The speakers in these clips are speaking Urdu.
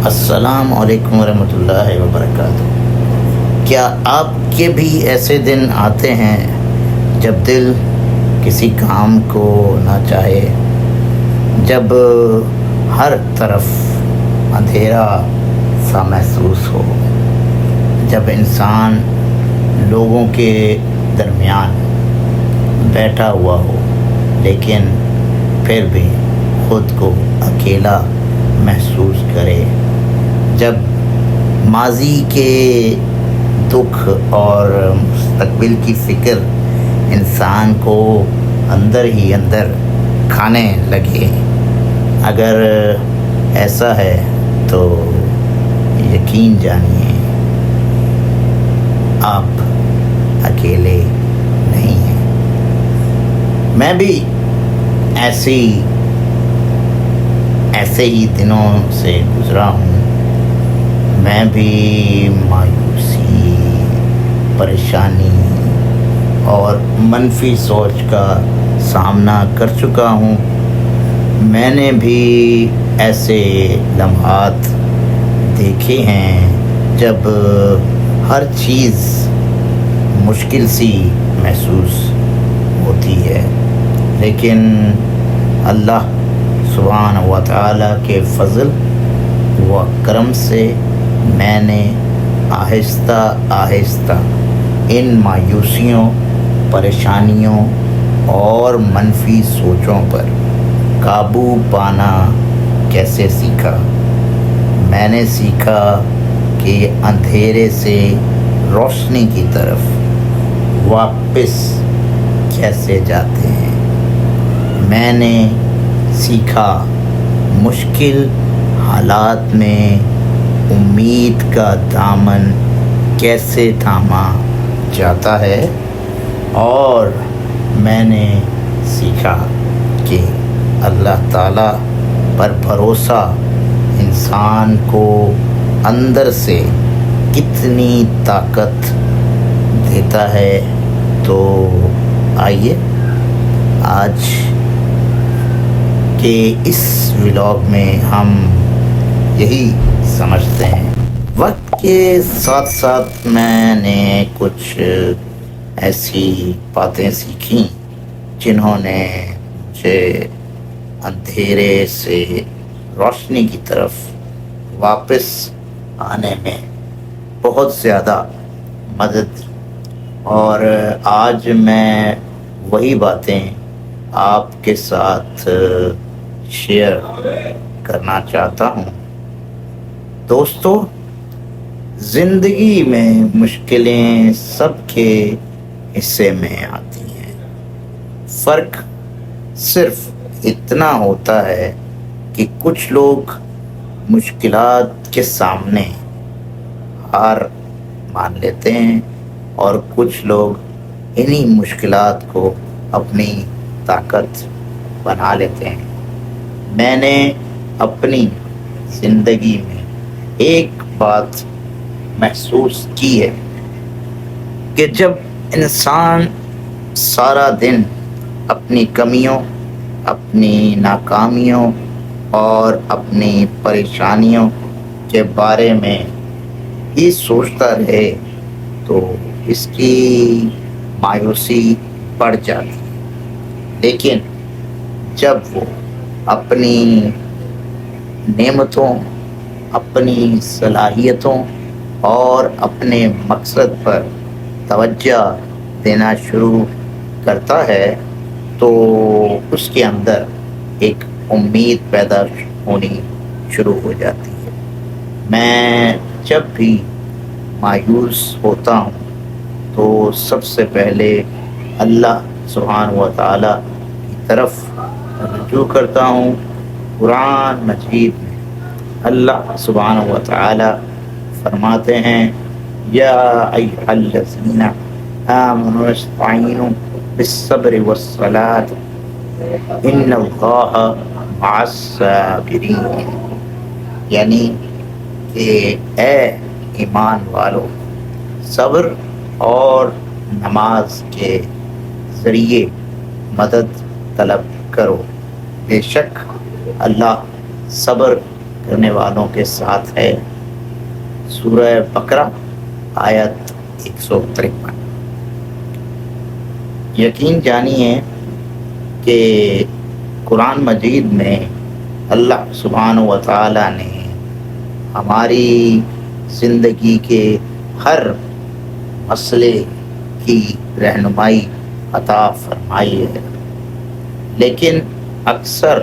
السلام علیکم ورحمۃ اللہ وبرکاتہ۔ کیا آپ کے بھی ایسے دن آتے ہیں جب دل کسی کام کو نہ چاہے، جب ہر طرف اندھیرا سا محسوس ہو، جب انسان لوگوں کے درمیان بیٹھا ہوا ہو لیکن پھر بھی خود کو اکیلا محسوس کرے، جب ماضی کے دکھ اور مستقبل کی فکر انسان کو اندر ہی اندر کھانے لگے؟ اگر ایسا ہے تو یقین جانیے آپ اکیلے نہیں ہیں۔ میں بھی ایسے ہی دنوں سے گزرا ہوں۔ میں بھی مایوسی، پریشانی اور منفی سوچ کا سامنا کر چکا ہوں۔ میں نے بھی ایسے لمحات دیکھے ہیں جب ہر چیز مشکل سی محسوس ہوتی ہے، لیکن اللہ سبحانہ و تعالیٰ کے فضل و کرم سے میں نے آہستہ آہستہ ان مایوسیوں، پریشانیوں اور منفی سوچوں پر قابو پانا کیسے سیکھا۔ میں نے سیکھا کہ اندھیرے سے روشنی کی طرف واپس کیسے جاتے ہیں۔ میں نے سیکھا مشکل حالات میں امید کا دامن کیسے تھاما جاتا ہے، اور میں نے سیکھا کہ اللہ تعالیٰ پر بھروسہ انسان کو اندر سے کتنی طاقت دیتا ہے۔ تو آئیے آج کہ اس ولاگ میں ہم یہی سمجھتے ہیں۔ وقت کے ساتھ ساتھ میں نے کچھ ایسی باتیں سیکھیں جنہوں نے مجھے اندھیرے سے روشنی کی طرف واپس آنے میں بہت زیادہ مدد، اور آج میں وہی باتیں آپ کے ساتھ شیئر کرنا چاہتا ہوں۔ دوستو، زندگی میں مشکلیں سب کے حصے میں آتی ہیں۔ فرق صرف اتنا ہوتا ہے کہ کچھ لوگ مشکلات کے سامنے ہار مان لیتے ہیں اور کچھ لوگ انہی مشکلات کو اپنی طاقت بنا لیتے ہیں۔ میں نے اپنی زندگی میں ایک بات محسوس کی ہے کہ جب انسان سارا دن اپنی کمیوں، اپنی ناکامیوں اور اپنی پریشانیوں کے بارے میں ہی سوچتا رہے تو اس کی مایوسی بڑھ جاتی ہے، لیکن جب وہ اپنی نعمتوں، اپنی صلاحیتوں اور اپنے مقصد پر توجہ دینا شروع کرتا ہے تو اس کے اندر ایک امید پیدا ہونی شروع ہو جاتی ہے۔ میں جب بھی مایوس ہوتا ہوں تو سب سے پہلے اللہ سبحانہ و تعالیٰ کی طرف رجوع کرتا ہوں۔ قرآن مجید میں اللہ سبحانہ و تعالیٰ فرماتے ہیں، یا ایھا الذین آمنوا استعینوا بالصبر والصلاۃ ان اللہ مع الصابرین، یعنی کہ اے ایمان والو، صبر اور نماز کے ذریعے مدد طلب کرو، بے شک اللہ صبر کرنے والوں کے ساتھ ہے۔ سورہ بقرہ آیت 153۔ یقین جانیے کہ قرآن مجید میں اللہ سبحانہ و تعالیٰ نے ہماری زندگی کے ہر مسئلے کی رہنمائی عطا فرمائی ہے، لیکن اکثر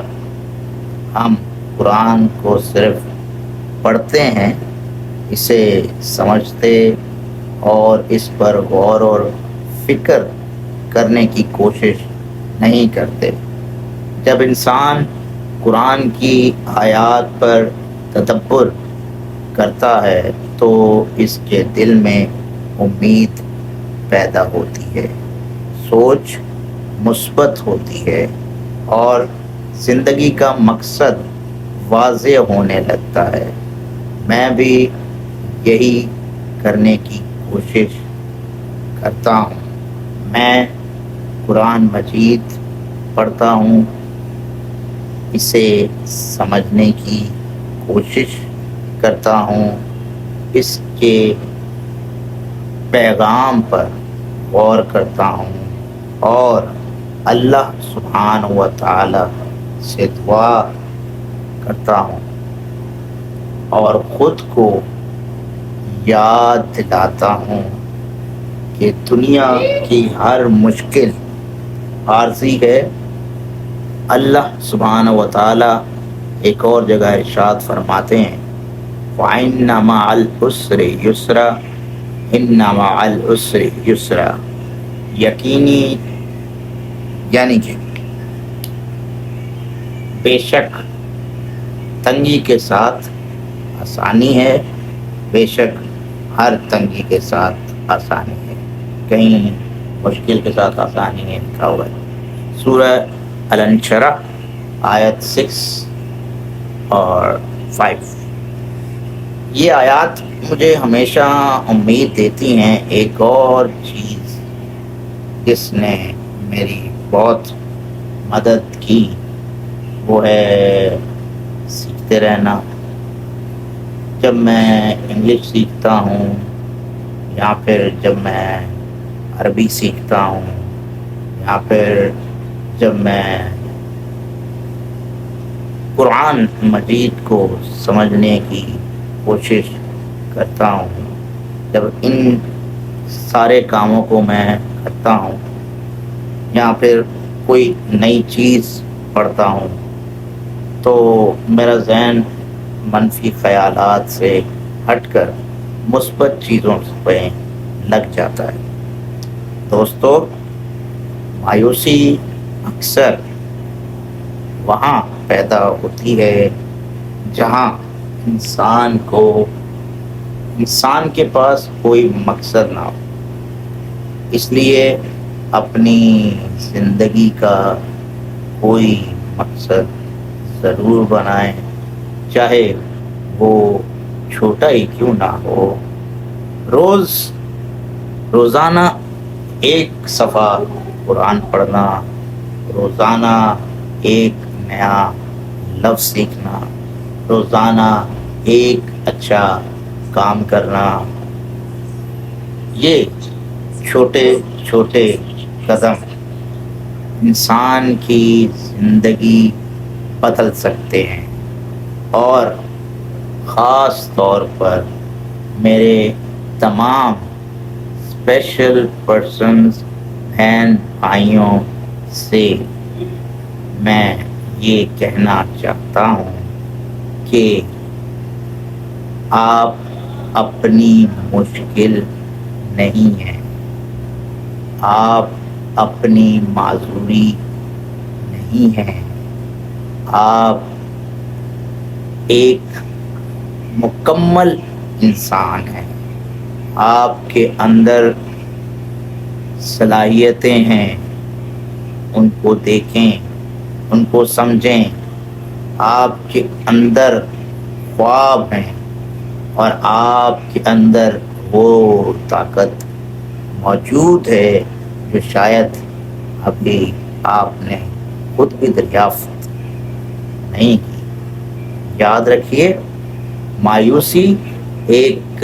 ہم قرآن کو صرف پڑھتے ہیں، اسے سمجھتے اور اس پر غور اور فکر کرنے کی کوشش نہیں کرتے۔ جب انسان قرآن کی آیات پر تدبر کرتا ہے تو اس کے دل میں امید پیدا ہوتی ہے، سوچ مثبت ہوتی ہے اور زندگی کا مقصد واضح ہونے لگتا ہے۔ میں بھی یہی کرنے کی کوشش کرتا ہوں۔ میں قرآن مجید پڑھتا ہوں، اسے سمجھنے کی کوشش کرتا ہوں، اس کے پیغام پر غور کرتا ہوں اور اللہ سبحانہ و تعالی سے دعا کرتا ہوں اور خود کو یاد دلاتا ہوں کہ دنیا کی ہر مشکل عارضی ہے۔ اللہ سبحانہ و تعالی ایک اور جگہ ارشاد فرماتے ہیں وَإِنَّ مَعَ الْعُسْرِ يُسْرًا إِنَّ مَعَ الْعُسْرِ يُسْرًا، یقینی یعنی کہ بے شک تنگی کے ساتھ آسانی ہے، بے شک ہر تنگی کے ساتھ آسانی ہے، کہیں مشکل کے ساتھ آسانی نہیں لکھا ہوا ہے۔ سورہ الانشرح آیت 6 اور 5۔ یہ آیات مجھے ہمیشہ امید دیتی ہیں ایک اور چیز جس نے میری بہت مدد کی، وہ ہے سیکھتے رہنا۔ جب میں انگلش سیکھتا ہوں یا پھر جب میں عربی سیکھتا ہوں یا پھر جب میں قرآن مجید کو سمجھنے کی کوشش کرتا ہوں، جب ان سارے کاموں کو میں کرتا ہوں یا پھر کوئی نئی چیز پڑھتا ہوں تو میرا ذہن منفی خیالات سے ہٹ کر مثبت چیزوں پہ لگ جاتا ہے۔ دوستو، مایوسی اکثر وہاں پیدا ہوتی ہے جہاں انسان کے پاس کوئی مقصد نہ ہو۔ اس لیے اپنی زندگی کا کوئی مقصد ضرور بنائیں، چاہے وہ چھوٹا ہی کیوں نہ ہو۔ روزانہ ایک صفحہ قرآن پڑھنا، روزانہ ایک نیا لفظ سیکھنا، روزانہ ایک اچھا کام کرنا، یہ چھوٹے چھوٹے قدم انسان کی زندگی بدل سکتے ہیں۔ اور خاص طور پر میرے تمام اسپیشل پرسنز بہن بھائیوں سے میں یہ کہنا چاہتا ہوں کہ آپ اپنی مشکل نہیں ہیں، آپ اپنی معذوری نہیں ہیں، آپ ایک مکمل انسان ہیں۔ آپ کے اندر صلاحیتیں ہیں، ان کو دیکھیں، ان کو سمجھیں۔ آپ کے اندر خواب ہیں اور آپ کے اندر وہ طاقت موجود ہے جو شاید ابھی آپ نے خود بھی دریافت نہیں کی۔ یاد رکھیے مایوسی ایک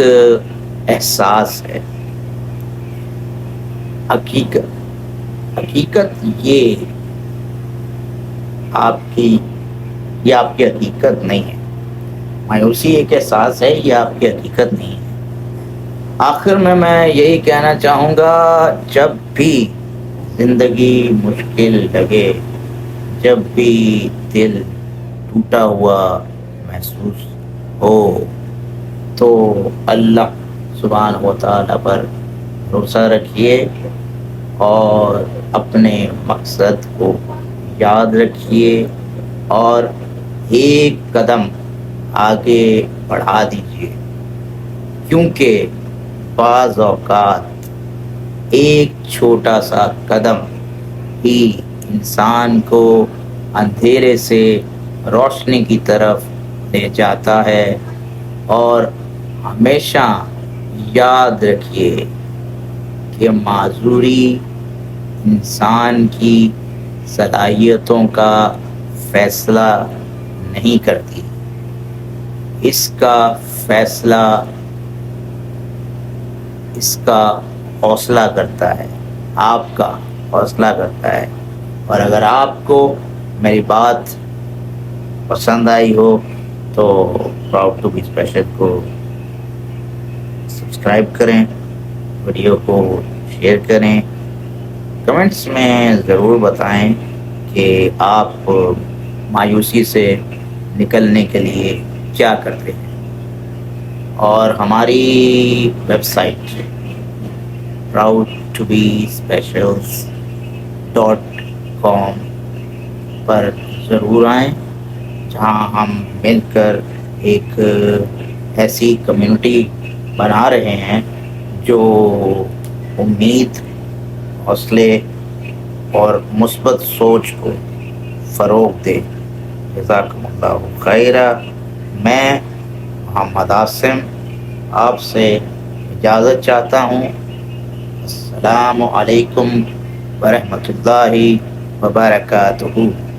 احساس ہے، حقیقت یہ آپ کی حقیقت نہیں ہے۔ مایوسی ایک احساس ہے، یہ آپ کی حقیقت نہیں ہے۔ آخر میں یہی کہنا چاہوں گا، جب بھی زندگی مشکل لگے، جب بھی دل ٹوٹا ہوا محسوس ہو، تو اللہ سبحانہ و تعالیٰ پر بھروسہ رکھیے اور اپنے مقصد کو یاد رکھیے اور ایک قدم آگے بڑھا دیجیے، کیونکہ بعض اوقات ایک چھوٹا سا قدم ہی انسان کو اندھیرے سے روشنی کی طرف لے جاتا ہے۔ اور ہمیشہ یاد رکھیے کہ معذوری انسان کی صلاحیتوں کا فیصلہ نہیں کرتی، اس کا فیصلہ اس کا حوصلہ کرتا ہے، آپ کا حوصلہ کرتا ہے۔ اور اگر آپ کو میری بات پسند آئی ہو تو پراؤڈ ٹو بی اسپیشل کو سبسکرائب کریں، ویڈیو کو شیئر کریں، کمنٹس میں ضرور بتائیں کہ آپ مایوسی سے نکلنے کے لیے کیا کرتے ہیں۔ اور ہماری ویب سائٹ proudtobeSpecials.com پر ضرور آئیں، جہاں ہم مل کر ایک ایسی کمیونٹی بنا رہے ہیں جو امید، حوصلے اور مثبت سوچ کو فروغ دے۔ جزاکم اللہ خیرہ۔ میں محمد عاصم آپ سے اجازت چاہتا ہوں۔ السلام علیکم ورحمۃ اللہ وبرکاتہ۔